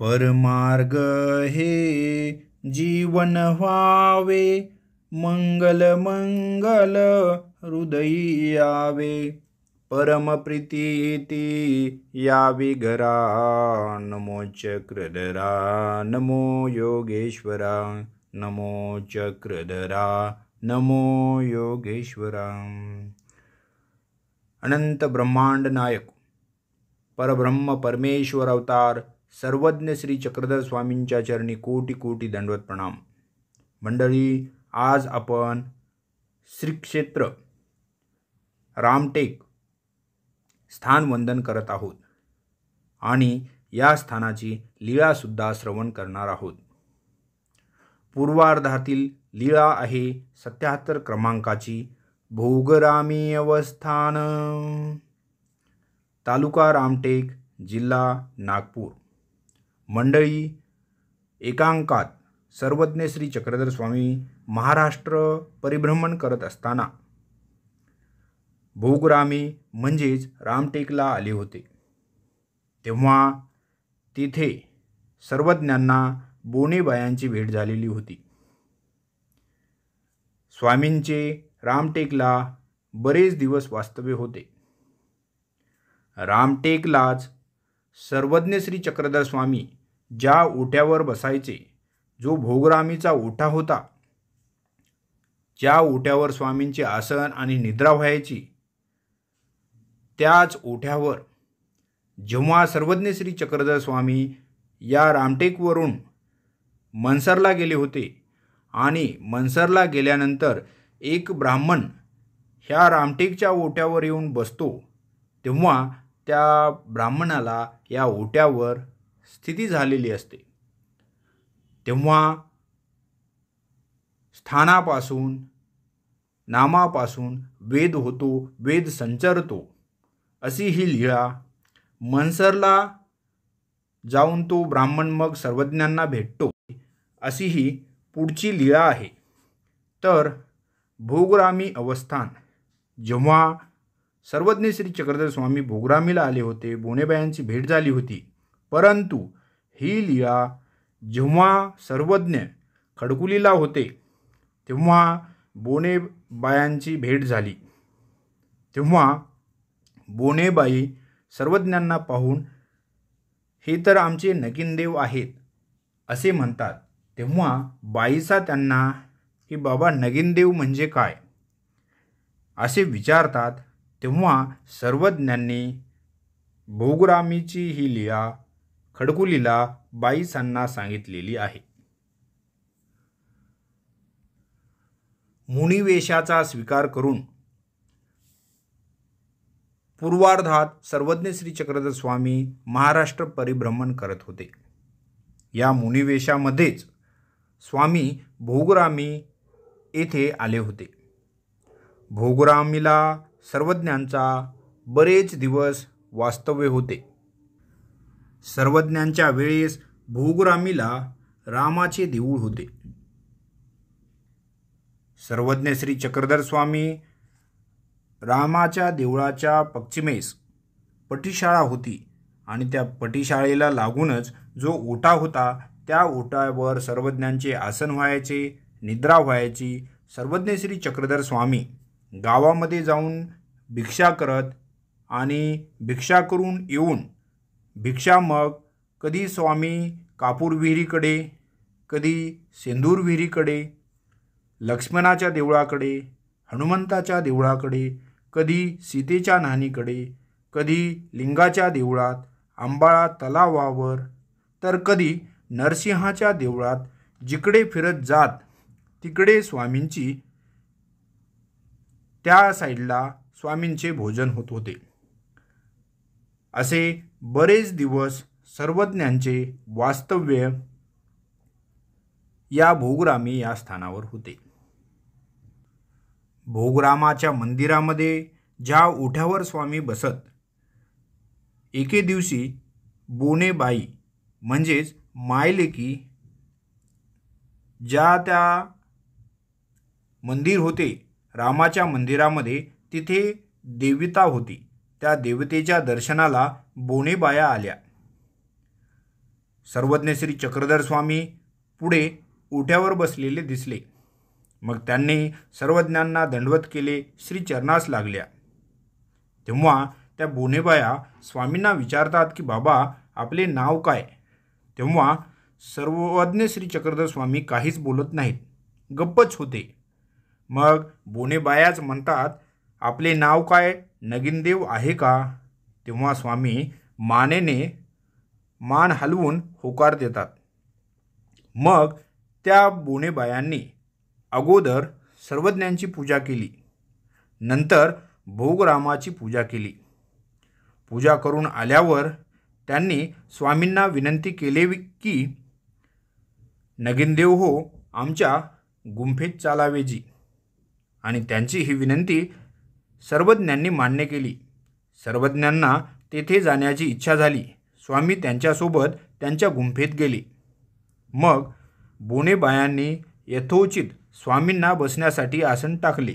परमार्ग हे जीवन व्हावे, मंगल मंगल हृदयी यावे, परम प्रीती यावी घरा, नमो चक्रधरा नमो योगेश्वरा, नमो चक्रधरा नमो योगेश्वरा। अनंत ब्रह्मांड नायक परब्रह्म परमेश्वर अवतार सर्वज्ञ श्री चक्रधर स्वामींच्या चरणी कोटी कोटी दंडवत प्रणाम। मंडळी, आज आपण श्री क्षेत्र रामटेक स्थान वंदन करत आहोत आणि या स्थानाची लीळा सुद्धा श्रवण करणार आहोत। पूर्वार्धातील लीळा आहे 77 क्रमांकाची भोगरामी अवस्थान, तालुका रामटेक, जिल्हा नागपूर। मंडळी, एकांकात सर्वज्ञ श्री चक्रधर स्वामी महाराष्ट्र परिभ्रमण करत असताना भोगरामी म्हणजेच रामटेकला आले होते। तेव्हा तिथे सर्वज्ञांना बोनेबायांची भेट झालेली होती। स्वामींचे रामटेकला बरेच दिवस वास्तव्य होते। रामटेकलाच सर्वज्ञ श्री चक्रधर स्वामी ज्या ओट्यावर बसायचे, जो भोगरामीचा ओटा होता, ज्या ओट्यावर स्वामींचे आसन आणि निद्रा व्हायची, त्याच ओट्यावर जेव्हा सर्वज्ञ श्री चक्रधर स्वामी या रामटेकवरून मनसरला गेले होते आणि मनसरला गेल्यानंतर एक ब्राह्मण ह्या रामटेकच्या ओट्यावर येऊन बसतो, तेव्हा त्या ब्राह्मणाला या ओट्यावर स्थिती झालेली असते। तेव्हा स्थानापासून नामापासून वेद होतो, वेद संचरतो, अशी ही लीळा। मनसरला जाऊन तो ब्राह्मण मग सर्वज्ञांना भेटतो, अशी ही पुढची लीळा आहे। तर भोगरामी अवस्थान, जेव्हा सर्वज्ञ श्री चक्रधर स्वामी भोगरामीला आले होते, बोनेबायांची भेट झाली होती, परंतु ही लीळा जेव्हा सर्वज्ञ खडकुलीला होते तेव्हा बोनेबायांची भेट झाली। तेव्हा बोनेबाई सर्वज्ञांना पाहून, हे तर आमचे नगिनदेव आहेत असे म्हणतात। तेव्हा बाईचा त्यांना की बाबा नगिनदेव म्हणजे काय असे विचारतात। तेव्हा सर्वज्ञांनी भोगरामीची ही लीळा खडकुलीला बाईसांना सांगितलेली आहे। मुनिवेशाचा स्वीकार करून पूर्वार्धात सर्वज्ञ श्री चक्रधर स्वामी महाराष्ट्र परिभ्रमण करत होते। या मुनिवेशामध्येच स्वामी भोगरामी येथे आले होते। भोगरामीला सर्वज्ञांचा बरेच दिवस वास्तव्य होते। सर्वज्ञांच्या वेळेस भोगरामीला रामाचे देऊळ होते। सर्वज्ञ श्री चक्रधर स्वामी रामाच्या देवळाच्या पश्चिमेस पटीशाळा होती आणि त्या पटीशाळेला लागूनच जो ओटा होता, त्या ओट्यावर सर्वज्ञांचे आसन व्हायचे, निद्रा व्हायची। सर्वज्ञ श्री चक्रधर स्वामी गावामध्ये जाऊन भिक्षा करत आणि भिक्षा करून येऊन भिक्षा मग कधी स्वामी कापूर विहिरीकडे, कधी सेंदूर विहिरीकडे, लक्ष्मणाच्या देवळाकडे, हनुमंताच्या देवळाकडे, कधी सीतेच्या न्हाणीकडे, कधी लिंगाच्या देवळात, आंबाळा तलावावर, तर कधी नरसिंहाच्या देवळात, जिकडे फिरत जात तिकडे स्वामींची, त्या साईडला स्वामींचे भोजन होत होते। असे बरेच दिवस सर्वज्ञांचे वास्तव्य या भोगरामी या स्थानावर होते। भोगरामाच्या मंदिरामध्ये ज्या ओठ्यावर स्वामी बसत, एके दिवशी बोनेबाई म्हणजेच मायलेकी, ज्या त्या मंदिर होते रामाच्या मंदिरामध्ये, तिथे देवता होती। त्या देवतेच्या दर्शनाला बोनेबाया आल्या। सर्वज्ञ श्री चक्रधर स्वामी पुढे ओट्यावर बसलेले दिसले. मग त्यांनी सर्वज्ञांना दंडवत केले, श्री चरणास लागल्या. तेव्हा त्या बोनेबाया स्वामींना विचारतात की बाबा आपले नाव काय. तेव्हा सर्वज्ञ श्री चक्रधर स्वामी काहीच बोलत नाहीत, गप्पच होते. मग बोनेबायाच म्हणतात, आपले नाव काय, नगिनदेव आहे का. तेव्हा स्वामी मानेने मान हलवून होकार देतात. मग त्या बोनेबायांनी अगोदर सर्वज्ञांची पूजा केली, नंतर भोगरामाची पूजा केली. पूजा करून आल्यावर त्यांनी स्वामींना विनंती केली की नगिनदेव हो, आमच्या गुंफेत चालावेजी. आणि त्यांची ही विनंती सर्वज्ञांनी मान्य केली. सर्वज्ञांना तेथे जाण्याची इच्छा झाली. स्वामी त्यांच्यासोबत त्यांच्या गुंफेत गेले. मग बोनेबायांनी यथोचित स्वामींना बसण्यासाठी आसन टाकले.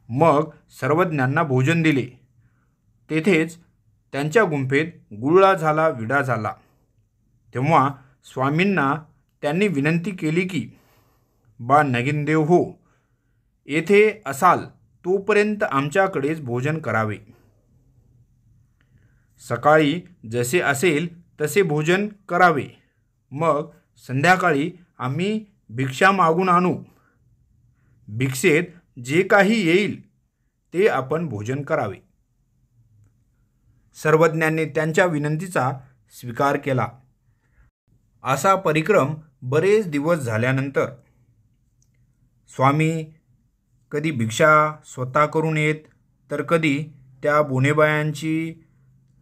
मग सर्वज्ञांना भोजन दिले. तेथेच त्यांच्या गुंफेत गुळा झाला, विडा झाला. तेव्हा स्वामींना त्यांनी विनंती केली की बा नगिनदेव हो, येथे असाल तोपर्यंत आमच्याकडेच भोजन करावे. सकाळी जसे असेल तसे भोजन करावे. मग संध्याकाळी आम्ही भिक्षा मागून आणू. भिक्षेत जे काही येईल ते आपण भोजन करावे. सर्वज्ञांनी त्यांच्या विनंतीचा स्वीकार केला. असा परिक्रम बरेच दिवस झाल्यानंतर स्वामी कधी भिक्षा स्वतः करून येत, तर कधी त्या बोनेबायांची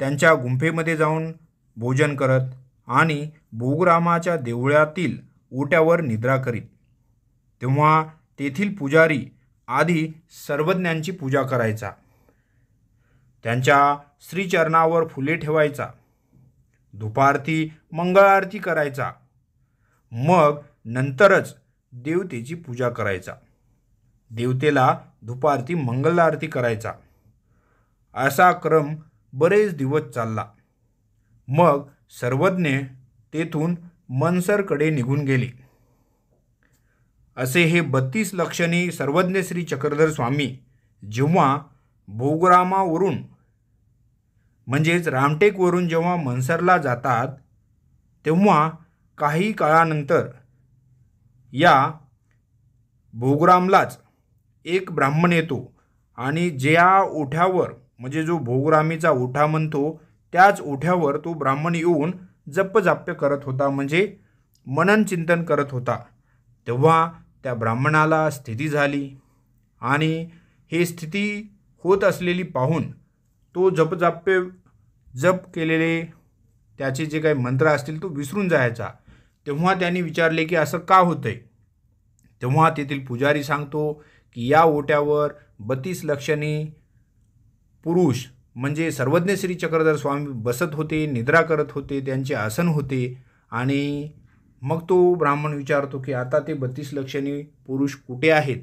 त्यांच्या गुंफेमध्ये जाऊन भोजन करत आणि भोगरामाच्या देवळातील ओट्यावर निद्रा करीत. तेव्हा तेथील पुजारी आधी सर्वज्ञांची पूजा करायचा, त्यांच्या श्रीचरणावर फुले ठेवायचा, धूपारती मंगळारती करायचा, मग नंतरच देवतेची पूजा करायचा, देवतेला धूपारती मंगलारती करायचा. असा क्रम बरेच दिवस चालला. मग सर्वज्ञ तेथून मनसरकडे निघून गेले. असे हे 32 लक्षणी सर्वज्ञ श्री चक्रधर स्वामी जेव्हा भोगरामावरून म्हणजेच रामटेकवरून जेव्हा मनसरला जातात, तेव्हा काही काळानंतर या भोगरामलाच एक ब्राह्मण येतो आणि ज्या ओठ्यावर म्हणजे जो भोगरामीचा ओठा म्हणतो त्याच ओठ्यावर तो ब्राह्मण येऊन जपजाप्य करत होता, म्हणजे मनन चिंतन करत होता. तेव्हा त्या ब्राह्मणाला स्थिती झाली आणि हे स्थिती होत असलेली पाहून तो जप केलेले त्याचे जे काही मंत्र असतील तो विसरून जायचा. तेव्हा त्यांनी विचारले की असं का होतंय. तेव्हा तेथील पुजारी सांगतो की या ओट्यावर 32 लक्षणी पुरुष म्हणजे सर्वज्ञ श्री चक्रधर स्वामी बसत होते, निद्रा करत होते, त्यांचे आसन होते. आणि मग तो ब्राह्मण विचारतो की आता ते 32 लक्षणी पुरुष कुठे आहेत.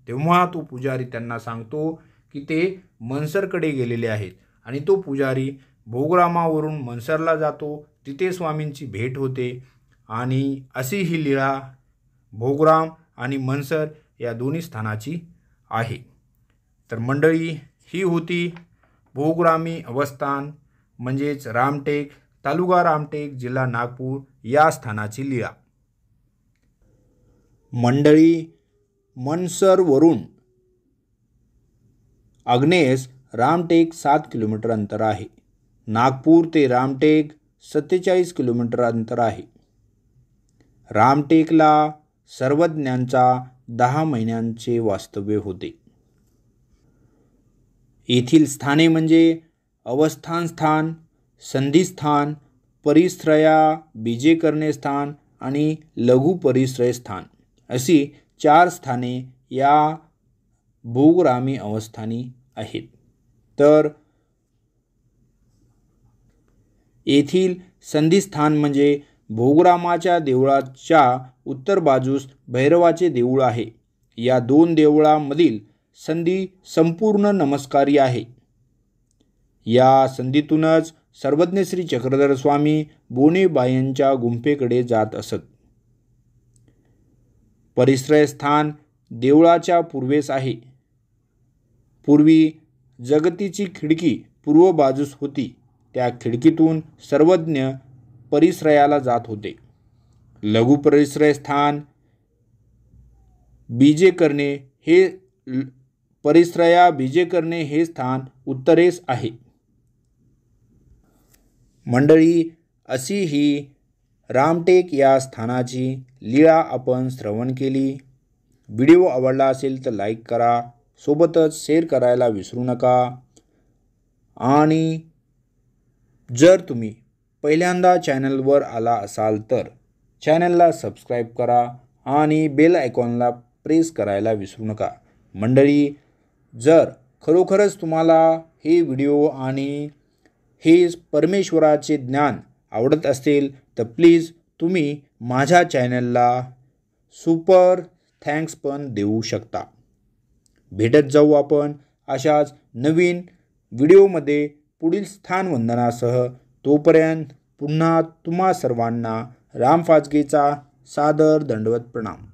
तेव्हा तो पुजारी त्यांना सांगतो की ते मनसरकडे गेलेले आहेत. आणि तो पुजारी भोगरामावरून मनसरला जातो, तिथे स्वामींची भेट होते. आणि अशी ही लीळा भोगराम आणि मनसर या दोन्ही स्थानाची आहे. तर मंडळी, ही होती भोगरामी अवस्थान म्हणजेच रामटेक, तालुका रामटेक, जिल्हा नागपूर या स्थानाची लीळा. मंडळी, मनसरवरून आग्नेयेस रामटेक 7 किलोमीटर अंतर आहे. नागपूर ते रामटेक 47 किलोमीटर अंतर आहे. रामटेकला सर्वज्ञांचा 10 महिन्यांचे वास्तव्य होते. येथील स्थाने म्हणजे अवस्थान स्थान, संधिस्थान, परिश्रया बीजे करणे स्थान आणि लघु परिश्रय स्थान अशी 4 स्थाने या भोगरामी अवस्थानी आहेत. तर येथील संधिस्थान म्हणजे भोगरामाच्या देवळाच्या उत्तर बाजूस भैरवाचे देऊळ आहे. या 2 देवळांमधील संधी संपूर्ण नमस्कारी आहे. या संधीतूनच सर्वज्ञ श्री चक्रधर स्वामी बोनेबायांच्या गुंफेकडे जात असत. परिश्रयस्थान देवळाच्या पूर्वेस आहे. पूर्वी जगतीची खिडकी पूर्व बाजूस होती. त्या खिडकीतून सर्वज्ञ परिश्रयाला जात होते. लघु परिश्रयस्थान बीजे करणे हे परिश्रया बीजे करणे हे स्थान उत्तरेस आहे. मंडळी, अशी ही रामटेक या स्थानाची लीळा आपण श्रवण केली. व्हिडिओ आवडला असेल तर लाईक करा, सोबतच शेअर करायला विसरू नका. आणि जर तुम्ही पहिल्यांदा चॅनलवर आला असाल तर चॅनलला सबस्क्राईब करा आणि बेल आयकॉनला प्रेस करायला विसरू नका. मंडळी, जर खरोखरच तुम्हाला हे व्हिडिओ आणि हे परमेश्वराचे ज्ञान आवडत असेल तर प्लीज तुम्ही माझ्या चॅनलला सुपर थँक्स पण देऊ शकता. भेटत जाऊ आपण अशाच नवीन व्हिडिओमध्ये पुढील स्थानवंदनासह. तोपर्यंत पुन्हा तुम्हा सर्वांना राम फाचगेचा सादर दंडवत प्रणाम.